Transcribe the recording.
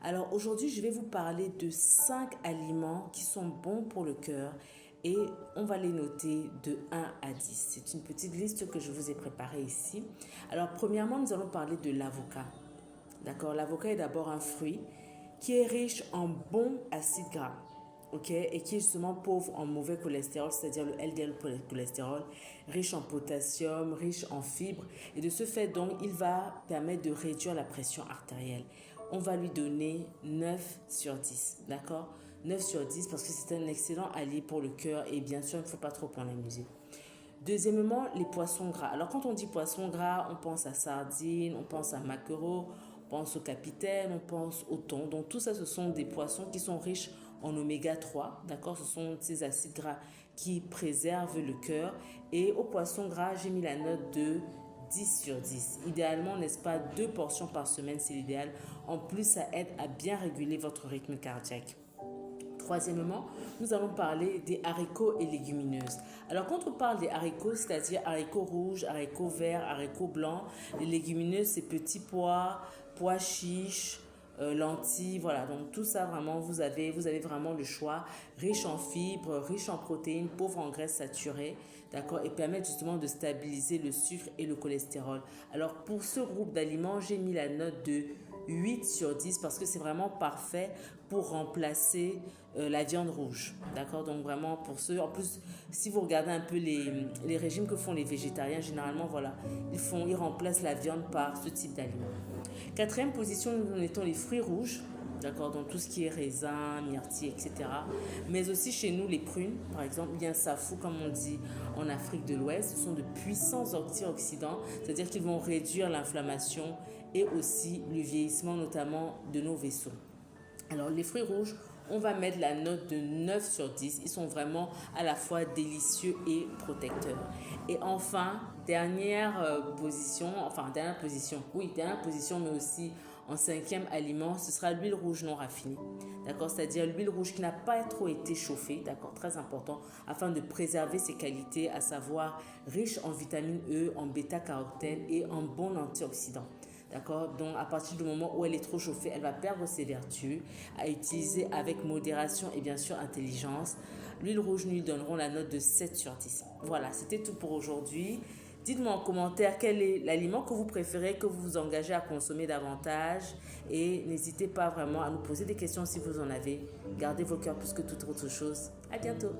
Alors aujourd'hui, je vais vous parler de 5 aliments qui sont bons pour le cœur et on va les noter de 1 à 10. C'est une petite liste que je vous ai préparée ici. Alors premièrement, nous allons parler de l'avocat. D'accord, l'avocat est d'abord un fruit qui est riche en bons acides gras. Ok, et qui est justement pauvre en mauvais cholestérol, c'est-à-dire le LDL cholestérol, riche en potassium, riche en fibres. Et de ce fait, donc, il va permettre de réduire la pression artérielle. On va lui donner 9 sur 10, d'accord? 9 sur 10 parce que c'est un excellent allié pour le cœur et bien sûr, il ne faut pas trop en amuser. Deuxièmement, les poissons gras. Alors, quand on dit poissons gras, on pense à sardines, on pense à maquereau, on pense au capitaine, on pense au thon. Donc, tout ça, ce sont des poissons qui sont riches en oméga 3, d'accord? Ce sont ces acides gras qui préservent le cœur. Et aux poissons gras, j'ai mis la note de 10 sur 10. Idéalement, n'est-ce pas, 2 portions par semaine, c'est l'idéal. En plus, ça aide à bien réguler votre rythme cardiaque. Troisièmement, nous allons parler des haricots et légumineuses. Alors, quand on parle des haricots, c'est-à-dire haricots rouges, haricots verts, haricots blancs, les légumineuses, c'est petits pois, pois chiches, lentilles, voilà. Donc, tout ça, vraiment, vous avez vraiment le choix. Riche en fibres, riche en protéines, pauvre en graisses saturées, d'accord, et permettent justement de stabiliser le sucre et le cholestérol. Alors, pour ce groupe d'aliments, j'ai mis la note de 8 sur 10 parce que c'est vraiment parfait pour remplacer la viande rouge. D'accord? Donc vraiment pour ceux, en plus, si vous regardez un peu les régimes que font les végétariens, généralement, voilà, ils remplacent la viande par ce type d'aliment. Quatrième position, nous mettons les fruits rouges. D'accord, donc tout ce qui est raisin, myrtille, etc. Mais aussi chez nous, les prunes, par exemple, bien safou, comme on dit en Afrique de l'Ouest, ce sont de puissants antioxydants, c'est-à-dire qu'ils vont réduire l'inflammation et aussi le vieillissement, notamment de nos vaisseaux. Alors, les fruits rouges, on va mettre la note de 9 sur 10. Ils sont vraiment à la fois délicieux et protecteurs. Et enfin, dernière position, mais aussi en cinquième aliment, ce sera l'huile rouge non raffinée. D'accord, c'est-à-dire l'huile rouge qui n'a pas trop été chauffée, d'accord, très important, afin de préserver ses qualités, à savoir riche en vitamine E, en bêta-carotène et en bons antioxydants. D'accord? Donc, à partir du moment où elle est trop chauffée, elle va perdre ses vertus. À utiliser avec modération et bien sûr intelligence. L'huile rouge, nous lui donnerons la note de 7 sur 10. Voilà, c'était tout pour aujourd'hui. Dites-moi en commentaire quel est l'aliment que vous préférez, que vous vous engagez à consommer davantage. Et n'hésitez pas vraiment à nous poser des questions si vous en avez. Gardez vos cœurs plus que toute autre chose. À bientôt.